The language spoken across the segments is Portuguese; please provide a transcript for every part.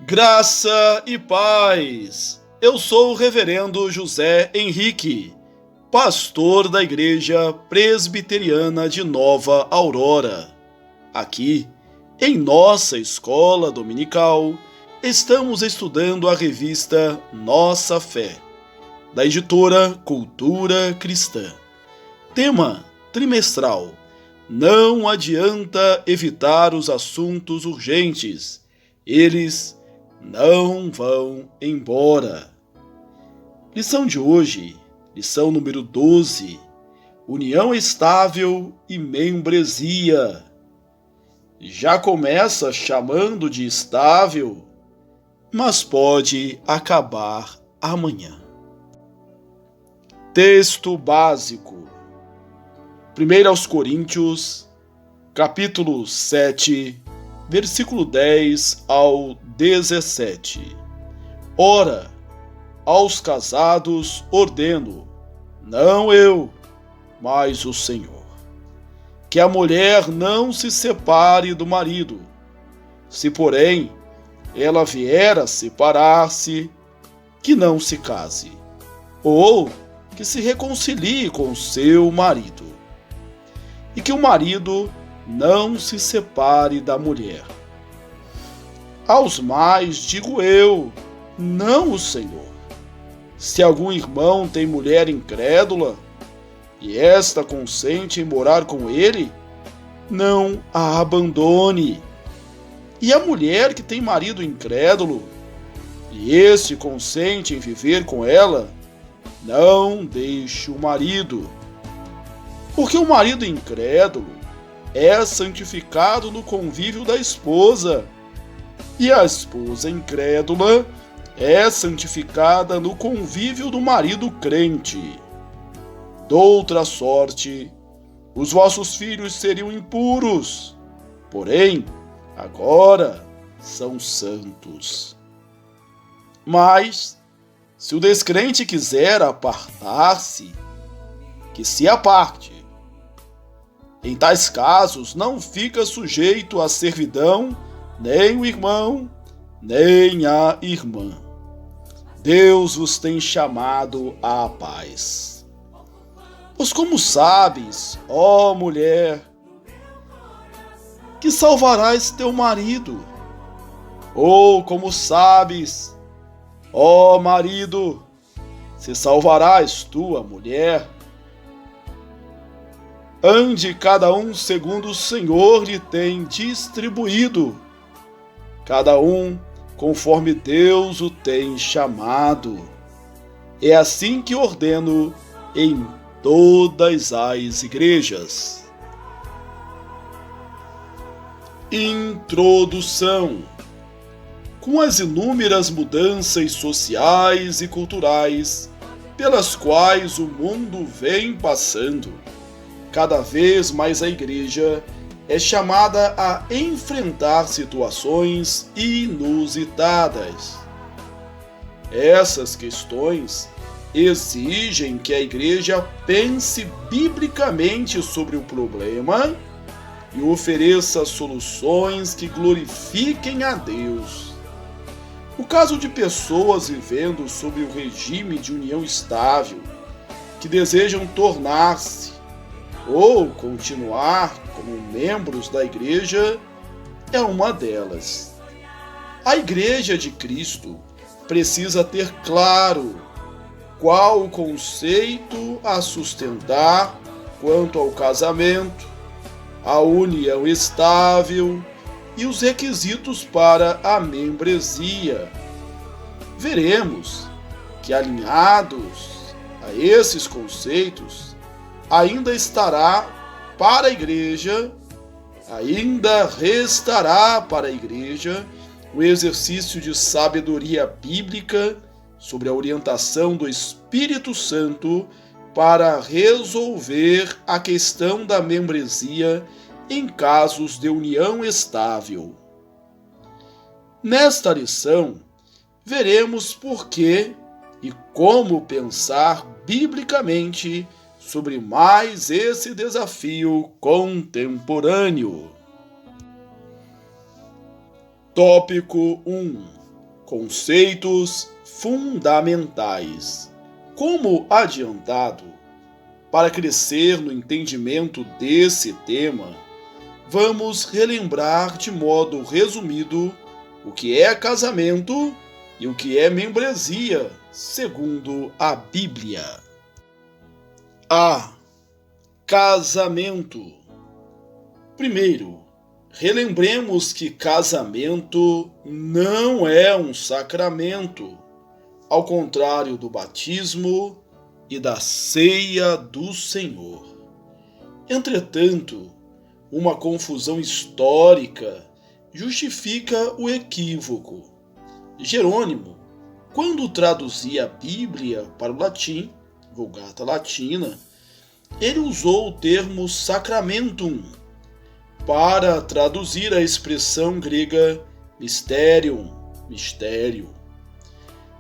Graça e paz! Eu sou o reverendo José Henrique, pastor da Igreja Presbiteriana de Nova Aurora. Aqui, em nossa escola dominical, estamos estudando a revista Nossa Fé, da editora Cultura Cristã. Tema trimestral: não adianta evitar os assuntos urgentes, eles não vão embora. Lição de hoje, lição número 12, união estável e membresia. Já começa chamando de estável, mas pode acabar amanhã. Texto básico. 1 Coríntios, capítulo 7, versículo 10 ao 17. Ora, aos casados ordeno, não eu, mas o Senhor, que a mulher não se separe do marido. Se, porém, ela vier a separar-se, que não se case, ou que se reconcilie com seu marido, e que o marido não se separe da mulher. Aos mais digo eu, não o Senhor. Se algum irmão tem mulher incrédula, e esta consente em morar com ele, não a abandone. E a mulher que tem marido incrédulo, e este consente em viver com ela, não deixe o marido. Porque o marido incrédulo é santificado no convívio da esposa, e a esposa incrédula é santificada no convívio do marido crente. Doutra sorte, os vossos filhos seriam impuros, porém, agora são santos. Mas, se o descrente quiser apartar-se, que se aparte. Em tais casos, não fica sujeito à servidão nem o irmão, nem a irmã. Deus vos tem chamado à paz. Pois como sabes, ó mulher, que salvarás teu marido? Ou como sabes, ó marido, se salvarás tua mulher? Ande cada um segundo o Senhor lhe tem distribuído, cada um conforme Deus o tem chamado. É assim que ordeno em todas as igrejas. Introdução. Com as inúmeras mudanças sociais e culturais pelas quais o mundo vem passando, cada vez mais a igreja é chamada a enfrentar situações inusitadas. Essas questões exigem que a igreja pense biblicamente sobre o problema e ofereça soluções que glorifiquem a Deus. O caso de pessoas vivendo sob o regime de união estável, que desejam tornar-se ou continuar como membros da igreja, é uma delas. A Igreja de Cristo precisa ter claro qual o conceito a sustentar quanto ao casamento, a união estável e os requisitos para a membresia. Veremos que, alinhados a esses conceitos, ainda restará para a igreja o exercício de sabedoria bíblica sobre a orientação do Espírito Santo para resolver a questão da membresia em casos de união estável. Nesta lição, veremos por que e como pensar biblicamente sobre mais esse desafio contemporâneo. Tópico 1. Conceitos fundamentais. Como adiantado, para crescer no entendimento desse tema, vamos relembrar de modo resumido o que é casamento e o que é membresia, segundo a Bíblia. A. Casamento. Primeiro, relembremos que casamento não é um sacramento, ao contrário do batismo e da ceia do Senhor. Entretanto, uma confusão histórica justifica o equívoco. Jerônimo, quando traduzia a Bíblia para o latim, Vulgata Latina, ele usou o termo sacramentum para traduzir a expressão grega mysterium, mistério,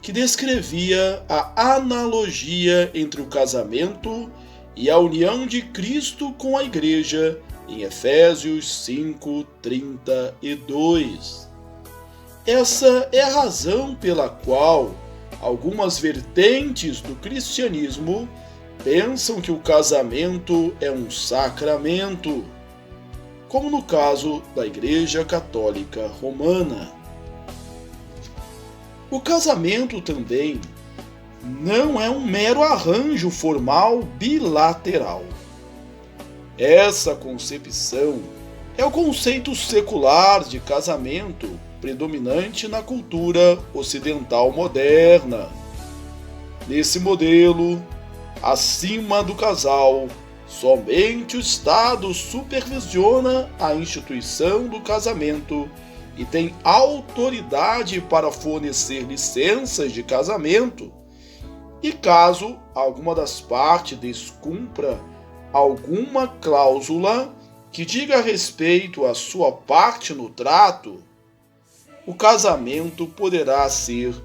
que descrevia a analogia entre o casamento e a união de Cristo com a Igreja em Efésios 5:32. Essa é a razão pela qual algumas vertentes do cristianismo pensam que o casamento é um sacramento, como no caso da Igreja Católica Romana. O casamento também não é um mero arranjo formal bilateral. Essa concepção é o conceito secular de casamento predominante na cultura ocidental moderna. Nesse modelo, acima do casal, somente o Estado supervisiona a instituição do casamento e tem autoridade para fornecer licenças de casamento, e caso alguma das partes descumpra alguma cláusula que diga respeito à sua parte no trato, o casamento poderá ser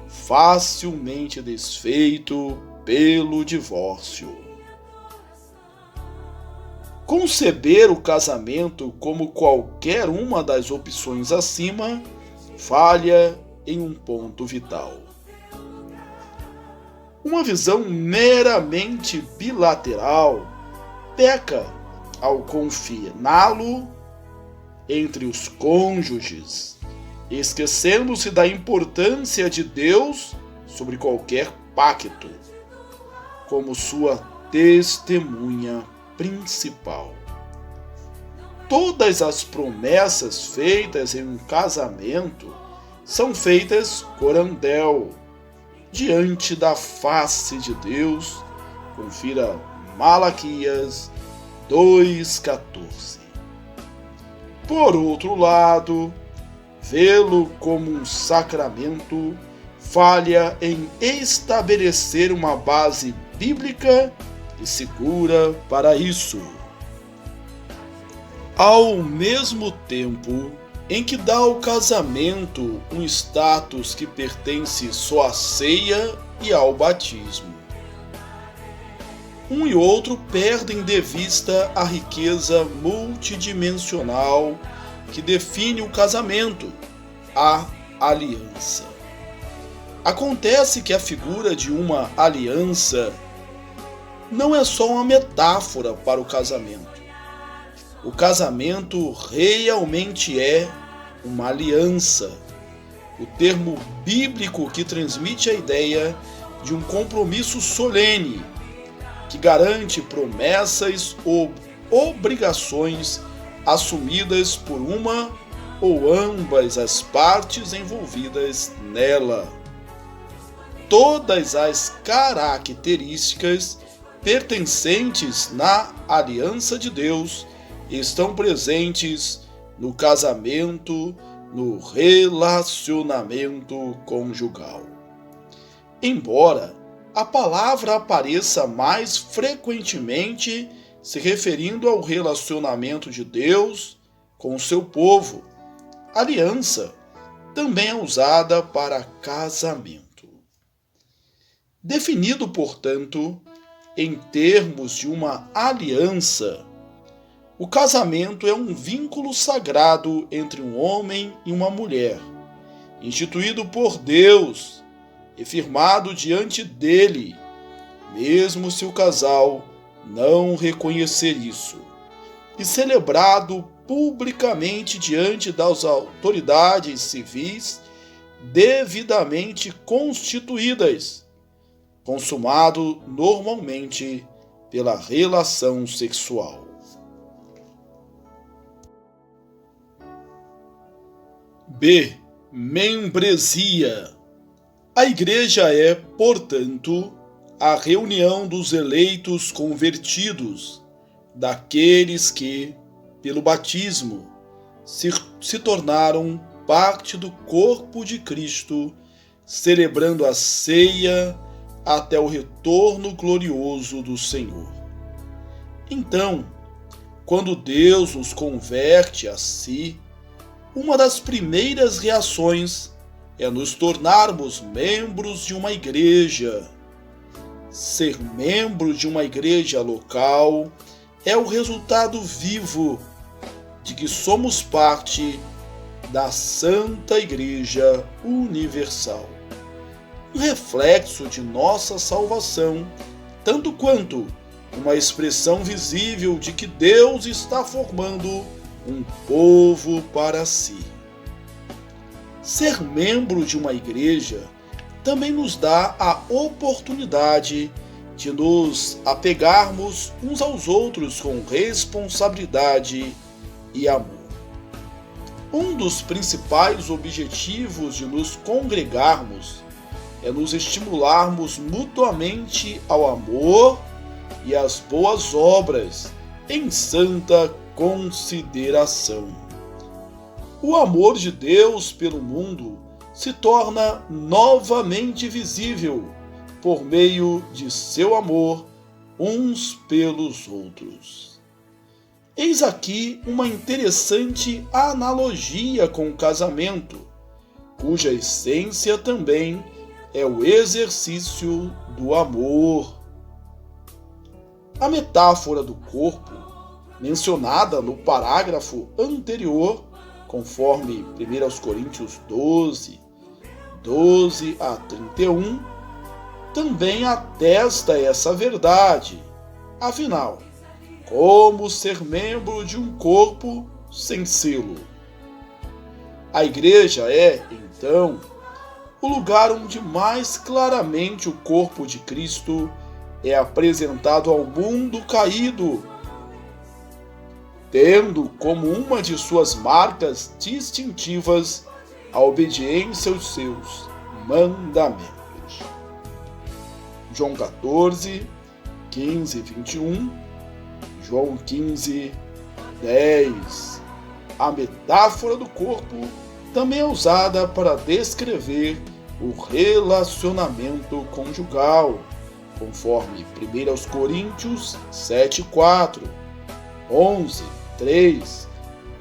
facilmente desfeito pelo divórcio. Conceber o casamento como qualquer uma das opções acima falha em um ponto vital. Uma visão meramente bilateral peca ao confiná-lo entre os cônjuges, esquecendo-se da importância de Deus sobre qualquer pacto, como sua testemunha principal. Todas as promessas feitas em um casamento são feitas corandel, diante da face de Deus. Confira Malaquias 2,14. Por outro lado, vê-lo como um sacramento falha em estabelecer uma base bíblica e segura para isso. Ao mesmo tempo em que dá ao casamento um status que pertence só à ceia e ao batismo, um e outro perdem de vista a riqueza multidimensional que define o casamento, a aliança. Acontece que a figura de uma aliança não é só uma metáfora para o casamento. O casamento realmente é uma aliança, o termo bíblico que transmite a ideia de um compromisso solene, que garante promessas ou obrigações assumidas por uma ou ambas as partes envolvidas nela. Todas as características pertencentes na aliança de Deus estão presentes no casamento, no relacionamento conjugal. Embora a palavra apareça mais frequentemente se referindo ao relacionamento de Deus com o seu povo, aliança também é usada para casamento. Definido, portanto, em termos de uma aliança, O casamento é um vínculo sagrado entre um homem e uma mulher, instituído por Deus e firmado diante dele, mesmo se o casal não reconhecer isso, e celebrado publicamente diante das autoridades civis devidamente constituídas, consumado normalmente pela relação sexual. B. Membresia. A Igreja é, portanto, a reunião dos eleitos convertidos, daqueles que, pelo batismo, se tornaram parte do corpo de Cristo, celebrando a ceia até o retorno glorioso do Senhor. Então, quando Deus nos converte a si, uma das primeiras reações é nos tornarmos membros de uma igreja. Ser membro de uma igreja local é o resultado vivo de que somos parte da Santa Igreja Universal. Um reflexo de nossa salvação, tanto quanto uma expressão visível de que Deus está formando um povo para si. Ser membro de uma igreja também nos dá a oportunidade de nos apegarmos uns aos outros com responsabilidade e amor. Um dos principais objetivos de nos congregarmos é nos estimularmos mutuamente ao amor e às boas obras em santa consideração. O amor de Deus pelo mundo se torna novamente visível por meio de seu amor uns pelos outros. Eis aqui uma interessante analogia com o casamento, cuja essência também é o exercício do amor. A metáfora do corpo, mencionada no parágrafo anterior, conforme 1 Coríntios 12 a 31, também atesta essa verdade. Afinal, como ser membro de um corpo sem sê-lo? A igreja é, então, o lugar onde mais claramente o corpo de Cristo é apresentado ao mundo caído, tendo como uma de suas marcas distintivas a obediência aos seus mandamentos. João 14, 15 e 21, João 15, 10. A metáfora do corpo também é usada para descrever o relacionamento conjugal, conforme 1 Coríntios 7, 4, 11, 3,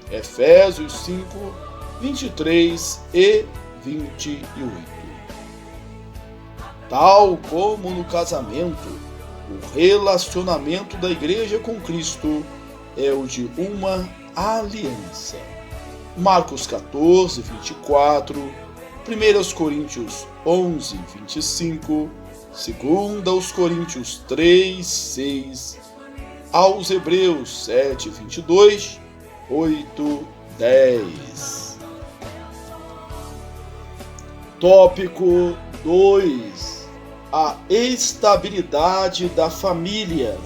Efésios 5, 23 e 28. Tal como no casamento, o relacionamento da igreja com Cristo é o de uma aliança. Marcos 14, 24, 1 Coríntios 11, 25, 2 Coríntios 3, 6, aos Hebreus 7, 22, 8, 10. Tópico 2. A estabilidade da família.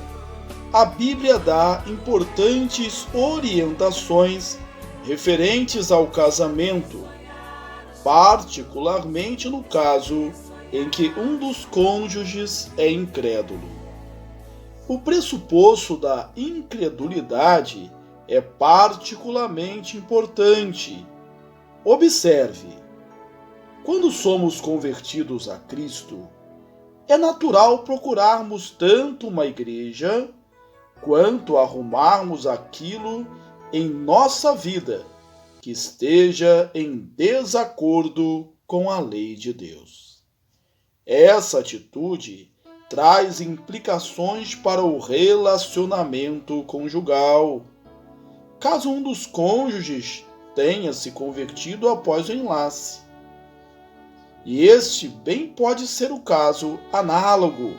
A Bíblia dá importantes orientações referentes ao casamento, particularmente no caso em que um dos cônjuges é incrédulo. O pressuposto da incredulidade é particularmente importante. Observe: quando somos convertidos a Cristo, é natural procurarmos tanto uma igreja quanto arrumarmos aquilo em nossa vida que esteja em desacordo com a lei de Deus. Essa atitude traz implicações para o relacionamento conjugal. caso um dos cônjuges tenha se convertido após o enlace. E este bem pode ser o caso análogo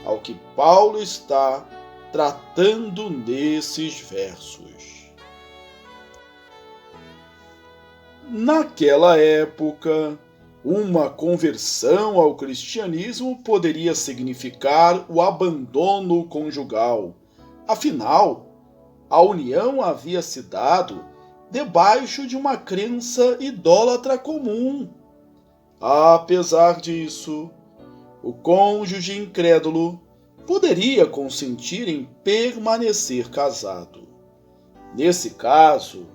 ao que Paulo está tratando nesses versos. Naquela época, uma conversão ao cristianismo poderia significar o abandono conjugal. Afinal, a união havia se dado debaixo de uma crença idólatra comum. Apesar disso, o cônjuge incrédulo poderia consentir em permanecer casado. Nesse caso,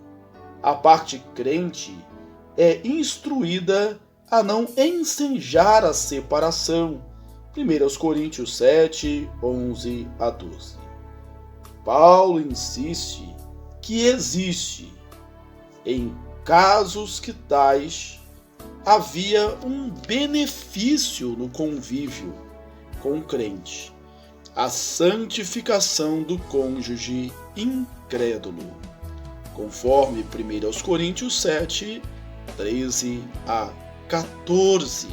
a parte crente é instruída a não ensejar a separação. 1 Coríntios 7, 11 a 12. Paulo insiste que existe, em casos que tais, havia um benefício no convívio com o crente, a santificação do cônjuge incrédulo, conforme 1 Coríntios 7, 13 a 14.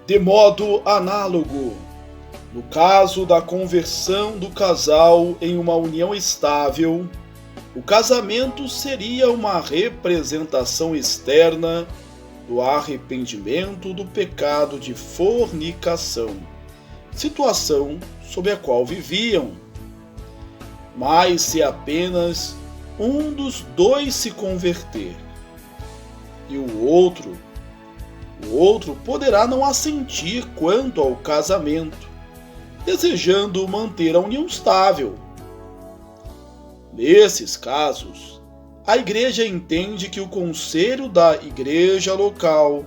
De modo análogo, no caso da conversão do casal em uma união estável, o casamento seria uma representação externa do arrependimento do pecado de fornicação, situação sob a qual viviam. Mas se apenas um dos dois se converter e o outro poderá não assentir quanto ao casamento, desejando manter a união estável. Nesses casos, a igreja entende que o conselho da igreja local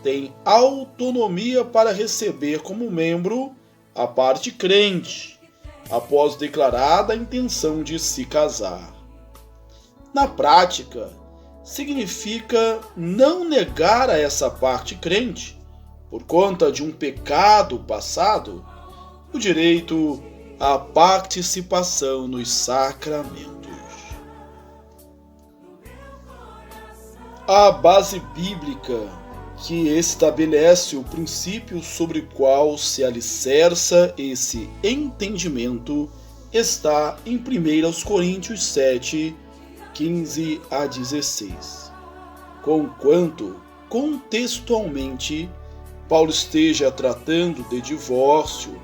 tem autonomia para receber como membro a parte crente, após declarada a intenção de se casar. Na prática, significa não negar a essa parte crente, por conta de um pecado passado, o direito à participação nos sacramentos. A base bíblica que estabelece o princípio sobre o qual se alicerça esse entendimento está em 1 Coríntios 7, 15 a 16. Conquanto, contextualmente, Paulo esteja tratando de divórcio,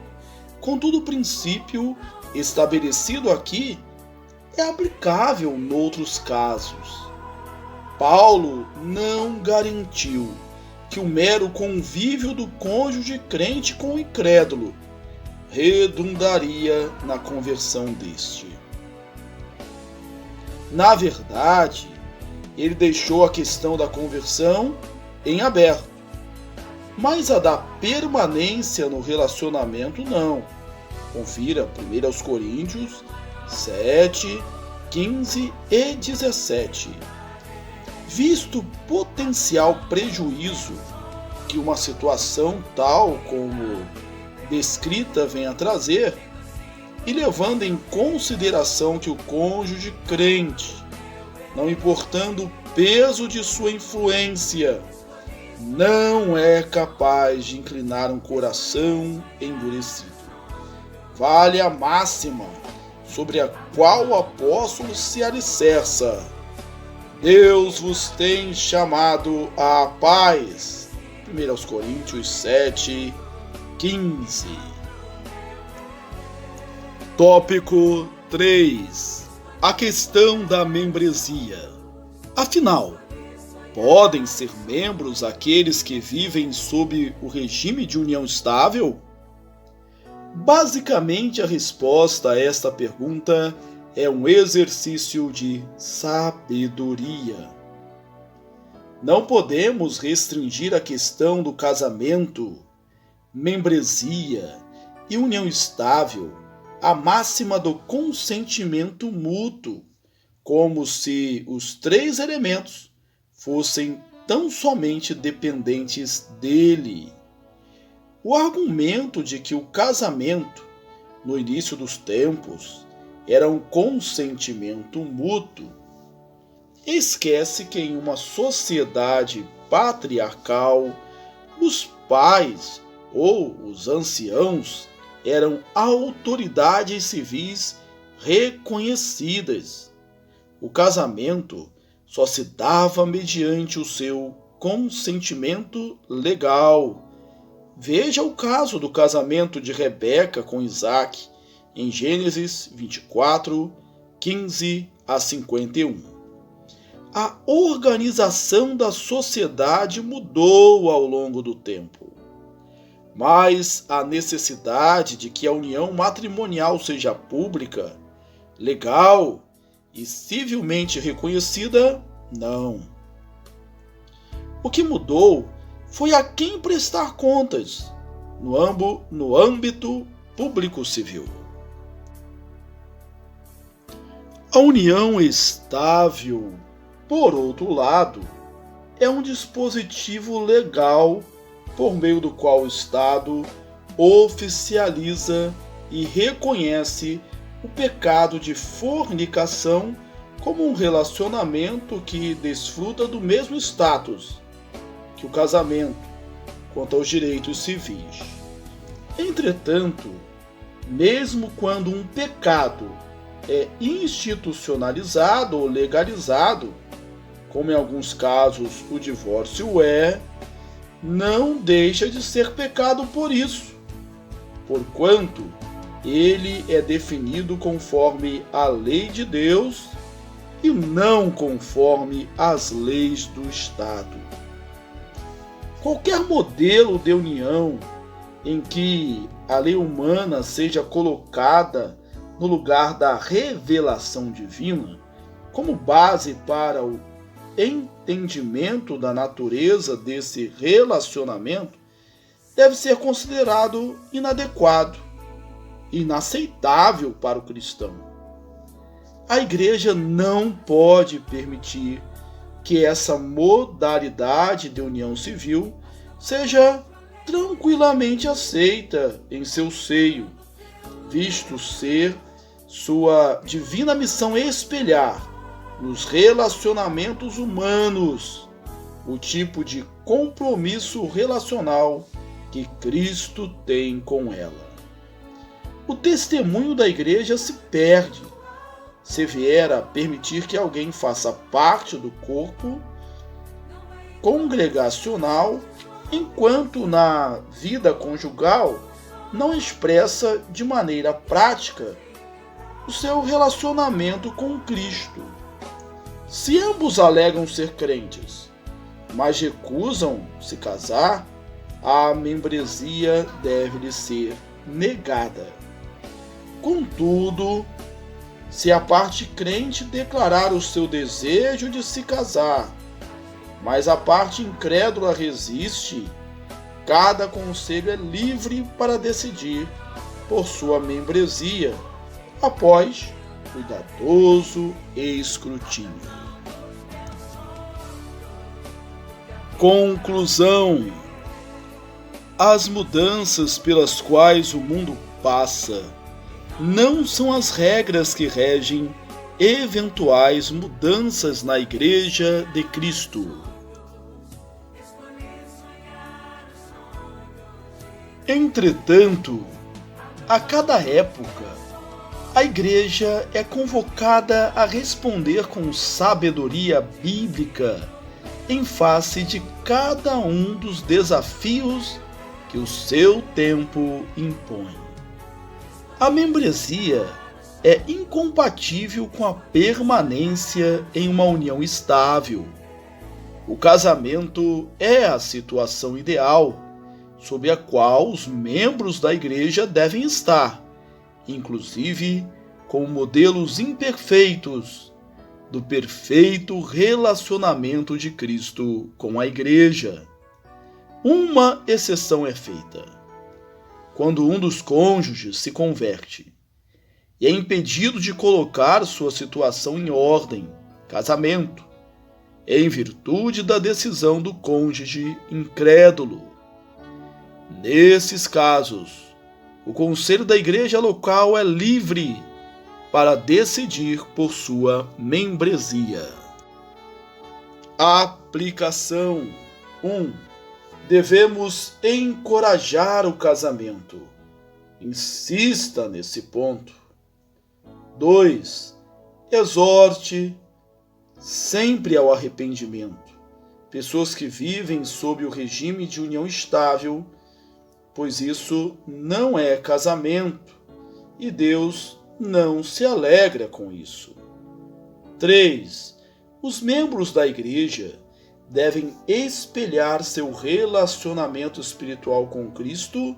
contudo o princípio estabelecido aqui é aplicável noutros casos. Paulo não garantiu que o mero convívio do cônjuge crente com o incrédulo redundaria na conversão deste. Na verdade, ele deixou a questão da conversão em aberto, mas a da permanência no relacionamento não. Confira 1 Coríntios 7, 15 e 17. Visto o potencial prejuízo que uma situação tal como descrita vem a trazer, e levando em consideração que o cônjuge crente, não importando o peso de sua influência, não é capaz de inclinar um coração endurecido. Vale a máxima sobre a qual o apóstolo se alicerça: Deus vos tem chamado à paz. 1 Coríntios 7, 15. Tópico 3. A questão da membresia. Afinal, podem ser membros aqueles que vivem sob o regime de união estável? Basicamente, a resposta a esta pergunta é um exercício de sabedoria. Não podemos restringir a questão do casamento, membresia e união estável à máxima do consentimento mútuo, como se os três elementos fossem tão somente dependentes dele. O argumento de que o casamento, no início dos tempos, era um consentimento mútuo, esquece que em uma sociedade patriarcal, os pais ou os anciãos eram autoridades civis reconhecidas. O casamento só se dava mediante o seu consentimento legal. Veja o caso do casamento de Rebeca com Isaac, em Gênesis 24, 15 a 51. A organização da sociedade mudou ao longo do tempo, mas a necessidade de que a união matrimonial seja pública, legal e civilmente reconhecida, não. O que mudou foi a quem prestar contas no âmbito público civil. A união estável, por outro lado, é um dispositivo legal por meio do qual o Estado oficializa e reconhece o pecado de fornicação como um relacionamento que desfruta do mesmo status que o casamento quanto aos direitos civis. Entretanto, mesmo quando um pecado é institucionalizado ou legalizado, como em alguns casos o divórcio não deixa de ser pecado por isso, porquanto ele é definido conforme a lei de Deus e não conforme as leis do Estado. Qualquer modelo de união em que a lei humana seja colocada no lugar da revelação divina, como base para o entendimento da natureza desse relacionamento, deve ser considerado inadequado, inaceitável para o cristão. A Igreja não pode permitir que essa modalidade de união civil seja tranquilamente aceita em seu seio, visto ser sua divina missão espelhar nos relacionamentos humanos o tipo de compromisso relacional que Cristo tem com ela. O testemunho da Igreja se perde se vier a permitir que alguém faça parte do corpo congregacional, enquanto na vida conjugal não expressa de maneira prática o seu relacionamento com Cristo. Se ambos alegam ser crentes, mas recusam se casar, a membresia deve-lhe ser negada. Contudo, se a parte crente declarar o seu desejo de se casar, mas a parte incrédula resiste, cada conselho é livre para decidir por sua membresia, após cuidadoso escrutínio. Conclusão: as mudanças pelas quais o mundo passa não são as regras que regem eventuais mudanças na Igreja de Cristo. Entretanto, a cada época, a Igreja é convocada a responder com sabedoria bíblica em face de cada um dos desafios que o seu tempo impõe. A membresia é incompatível com a permanência em uma união estável. O casamento é a situação ideal sob a qual os membros da Igreja devem estar, inclusive com modelos imperfeitos do perfeito relacionamento de Cristo com a Igreja. Uma exceção é feita: quando um dos cônjuges se converte e é impedido de colocar sua situação em ordem, casamento, em virtude da decisão do cônjuge incrédulo. Nesses casos, o conselho da igreja local é livre para decidir por sua membresia. Aplicação 1. Devemos encorajar o casamento. Insista nesse ponto. 2. Exorte sempre ao arrependimento. Pessoas que vivem sob o regime de união estável, pois isso não é casamento e Deus não se alegra com isso. 3. Os membros da igreja devem espelhar seu relacionamento espiritual com Cristo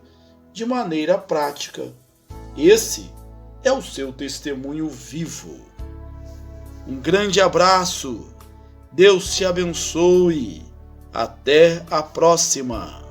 de maneira prática. Esse é o seu testemunho vivo. Um grande abraço. Deus te abençoe. Até a próxima.